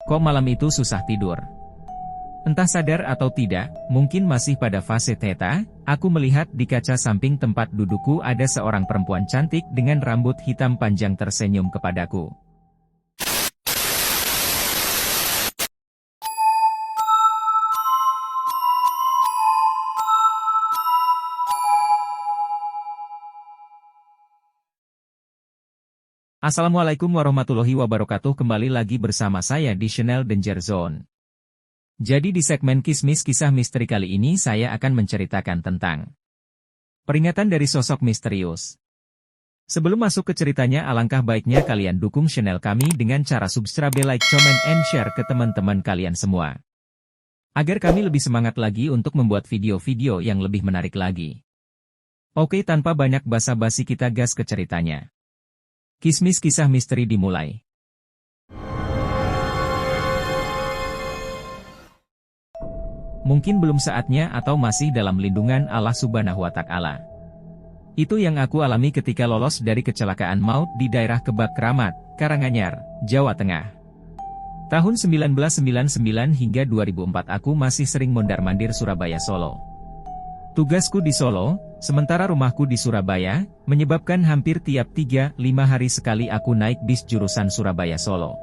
Kok malam itu susah tidur? Entah sadar atau tidak, mungkin masih pada fase theta, aku melihat di kaca samping tempat dudukku ada seorang perempuan cantik dengan rambut hitam panjang tersenyum kepadaku. Assalamualaikum warahmatullahi wabarakatuh. Kembali lagi bersama saya di channel Danger Zone. Jadi di segmen Kismis Kisah Misteri kali ini saya akan menceritakan tentang peringatan dari sosok misterius. Sebelum masuk ke ceritanya, alangkah baiknya kalian dukung channel kami dengan cara subscribe, like, comment, and share ke teman-teman kalian semua. Agar kami lebih semangat lagi untuk membuat video-video yang lebih menarik lagi. Oke, tanpa banyak basa-basi kita gas ke ceritanya. Kismis Kisah Misteri dimulai. Mungkin belum saatnya atau masih dalam lindungan Allah Subhanahu wa Ta'ala. Itu yang aku alami ketika lolos dari kecelakaan maut di daerah Kebak Kramat, Karanganyar, Jawa Tengah. Tahun 1999 hingga 2004 aku masih sering mondar-mandir Surabaya Solo. Tugasku di Solo, sementara rumahku di Surabaya, menyebabkan hampir tiap 3-5 hari sekali aku naik bis jurusan Surabaya Solo.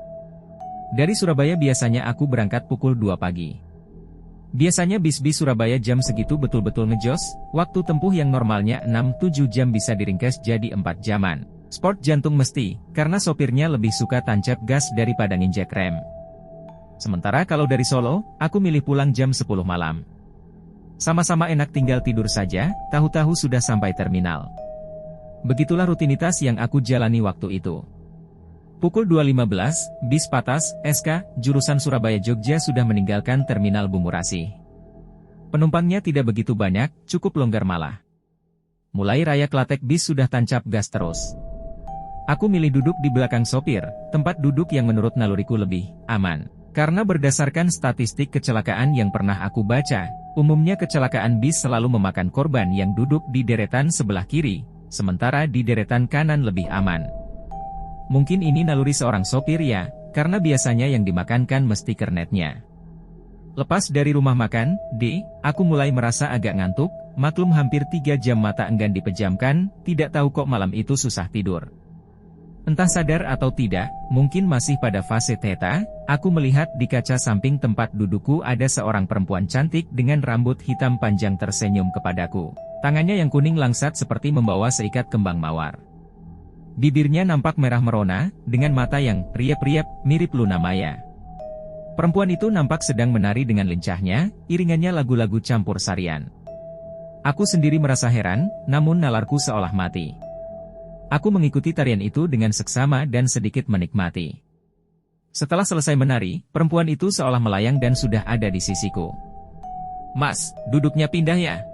Dari Surabaya biasanya aku berangkat pukul 2 pagi. Biasanya bis-bis Surabaya jam segitu betul-betul ngejos, waktu tempuh yang normalnya 6-7 jam bisa diringkas jadi 4 jaman. Sport jantung mesti, karena sopirnya lebih suka tancap gas daripada nginjek rem. Sementara kalau dari Solo, aku milih pulang jam 10 malam. Sama-sama enak, tinggal tidur saja, tahu-tahu sudah sampai terminal. Begitulah rutinitas yang aku jalani waktu itu. Pukul 2.15, bis Patas, SK, jurusan Surabaya Jogja sudah meninggalkan terminal Bumurasi. Penumpangnya tidak begitu banyak, cukup longgar malah. Mulai raya Klatek bis sudah tancap gas terus. Aku milih duduk di belakang sopir, tempat duduk yang menurut naluriku lebih aman. Karena berdasarkan statistik kecelakaan yang pernah aku baca, umumnya kecelakaan bis selalu memakan korban yang duduk di deretan sebelah kiri, sementara di deretan kanan lebih aman. Mungkin ini naluri seorang sopir ya, karena biasanya yang dimakankan mesti kernetnya. Lepas dari rumah makan, aku mulai merasa agak ngantuk, maklum hampir 3 jam mata enggan dipejamkan, tidak tahu kok malam itu susah tidur. Entah sadar atau tidak, mungkin masih pada fase theta, aku melihat di kaca samping tempat dudukku ada seorang perempuan cantik dengan rambut hitam panjang tersenyum kepadaku. Tangannya yang kuning langsat seperti membawa seikat kembang mawar. Bibirnya nampak merah merona, dengan mata yang riap-riap, mirip Luna Maya. Perempuan itu nampak sedang menari dengan lincahnya, iringannya lagu-lagu campur sarian. Aku sendiri merasa heran, namun nalarku seolah mati. Aku mengikuti tarian itu dengan seksama dan sedikit menikmati. Setelah selesai menari, perempuan itu seolah melayang dan sudah ada di sisiku. "Mas, duduknya pindah ya?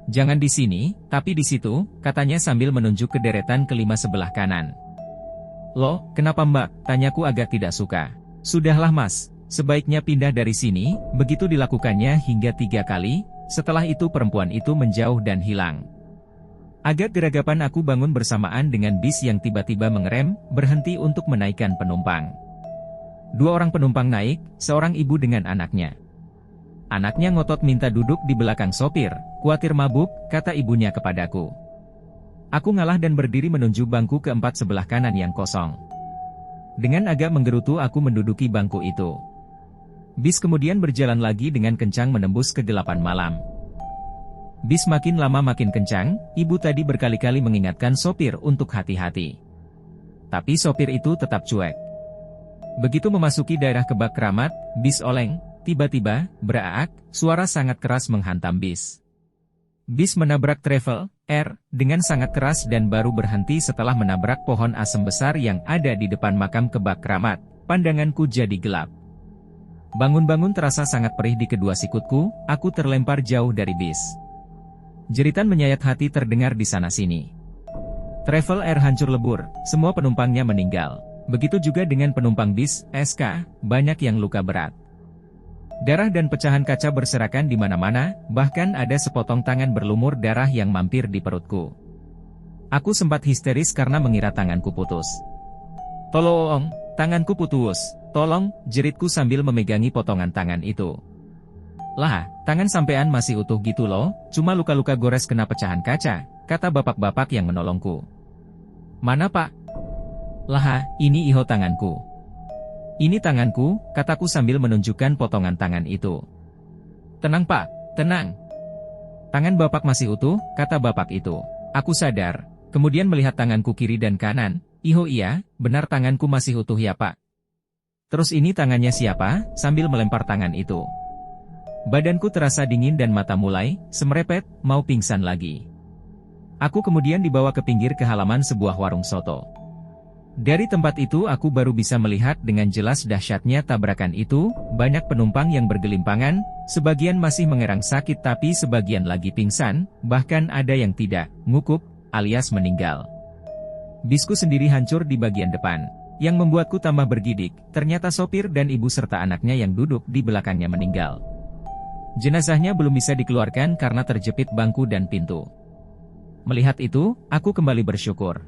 Jangan di sini, tapi di situ," katanya sambil menunjuk ke deretan kelima sebelah kanan. "Loh, kenapa Mbak?" tanyaku agak tidak suka. "Sudahlah Mas, sebaiknya pindah dari sini." Begitu dilakukannya hingga 3 kali, setelah itu perempuan itu menjauh dan hilang. Agak geragapan aku bangun bersamaan dengan bis yang tiba-tiba mengerem, berhenti untuk menaikkan penumpang. 2 orang penumpang naik, seorang ibu dengan anaknya. Anaknya ngotot minta duduk di belakang sopir, kuatir mabuk, kata ibunya kepadaku. Aku ngalah dan berdiri menuju bangku keempat sebelah kanan yang kosong. Dengan agak menggerutu aku menduduki bangku itu. Bis kemudian berjalan lagi dengan kencang menembus kegelapan malam. Bis makin lama makin kencang, ibu tadi berkali-kali mengingatkan sopir untuk hati-hati. Tapi sopir itu tetap cuek. Begitu memasuki daerah Kebak Kramat, bis oleng, tiba-tiba, beraak, suara sangat keras menghantam bis. Bis menabrak travel, dengan sangat keras dan baru berhenti setelah menabrak pohon asem besar yang ada di depan makam Kebak Kramat. Pandanganku jadi gelap. Bangun-bangun terasa sangat perih di kedua sikutku, aku terlempar jauh dari bis. Jeritan menyayat hati terdengar di sana-sini. Travel Air hancur lebur, semua penumpangnya meninggal. Begitu juga dengan penumpang bis, SK, banyak yang luka berat. Darah dan pecahan kaca berserakan di mana-mana, bahkan ada sepotong tangan berlumur darah yang mampir di perutku. Aku sempat histeris karena mengira tanganku putus. "Tolong, Tanganku putus, tolong, jeritku sambil memegangi potongan tangan itu. Lah, tangan sampean masih utuh gitu loh, cuma luka-luka gores kena pecahan kaca, kata bapak-bapak yang menolongku. Mana pak? Lah, ini iho tanganku. Ini tanganku, kataku sambil menunjukkan potongan tangan itu. Tenang pak, tenang. Tangan bapak masih utuh, kata bapak itu. Aku sadar, kemudian melihat tanganku kiri dan kanan. Iho iya, benar tanganku masih utuh ya pak. Terus ini tangannya siapa? Sambil melempar tangan itu. Badanku terasa dingin dan mata mulai semerepet, mau pingsan lagi. Aku kemudian dibawa ke pinggir ke halaman sebuah warung soto. Dari tempat itu aku baru bisa melihat dengan jelas dahsyatnya tabrakan itu, banyak penumpang yang bergelimpangan, sebagian masih mengerang sakit tapi sebagian lagi pingsan, bahkan ada yang tidak, ngukup, alias meninggal. Bisku sendiri hancur di bagian depan. Yang membuatku tambah bergidik, ternyata sopir dan ibu serta anaknya yang duduk di belakangnya meninggal. Jenazahnya belum bisa dikeluarkan karena terjepit bangku dan pintu. Melihat itu, aku kembali bersyukur.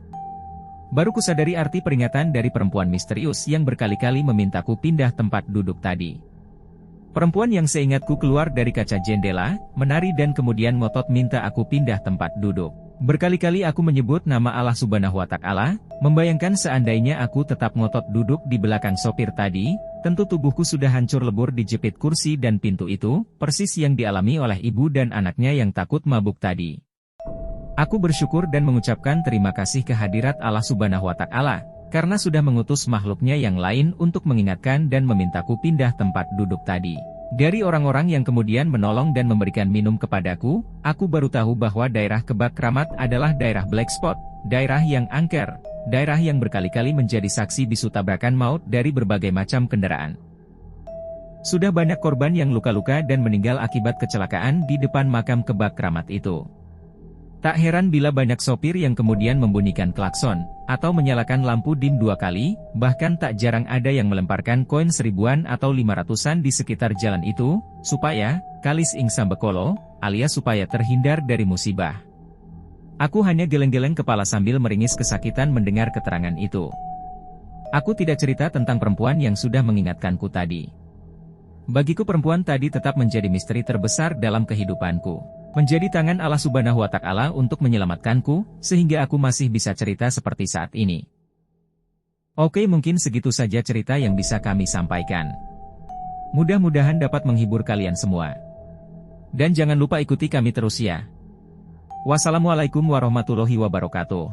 Baru kusadari arti peringatan dari perempuan misterius yang berkali-kali memintaku pindah tempat duduk tadi. Perempuan yang seingatku keluar dari kaca jendela, menari dan kemudian ngotot minta aku pindah tempat duduk. Berkali-kali aku menyebut nama Allah Subhanahu wa Ta'ala, membayangkan seandainya aku tetap ngotot duduk di belakang sopir tadi, tentu tubuhku sudah hancur lebur dijepit kursi dan pintu itu, persis yang dialami oleh ibu dan anaknya yang takut mabuk tadi. Aku bersyukur dan mengucapkan terima kasih kehadirat Allah Subhanahu wa Ta'ala, karena sudah mengutus makhluknya yang lain untuk mengingatkan dan memintaku pindah tempat duduk tadi. Dari orang-orang yang kemudian menolong dan memberikan minum kepadaku, aku baru tahu bahwa daerah Kebak Kramat adalah daerah black spot, daerah yang angker, daerah yang berkali-kali menjadi saksi bisu tabrakan maut dari berbagai macam kendaraan. Sudah banyak korban yang luka-luka dan meninggal akibat kecelakaan di depan makam Kebak Kramat itu. Tak heran bila banyak sopir yang kemudian membunyikan klakson, atau menyalakan lampu dim 2 kali, bahkan tak jarang ada yang melemparkan koin 1000-an atau 500-an di sekitar jalan itu, supaya, kalis ing sambekolo, alias supaya terhindar dari musibah. Aku hanya geleng-geleng kepala sambil meringis kesakitan mendengar keterangan itu. Aku tidak cerita tentang perempuan yang sudah mengingatkanku tadi. Bagiku perempuan tadi tetap menjadi misteri terbesar dalam kehidupanku. Menjadi tangan Allah Subhanahu wa Ta'ala untuk menyelamatkanku, sehingga aku masih bisa cerita seperti saat ini. Oke, mungkin segitu saja cerita yang bisa kami sampaikan. Mudah-mudahan dapat menghibur kalian semua. Dan jangan lupa ikuti kami terus ya. Wassalamualaikum warahmatullahi wabarakatuh.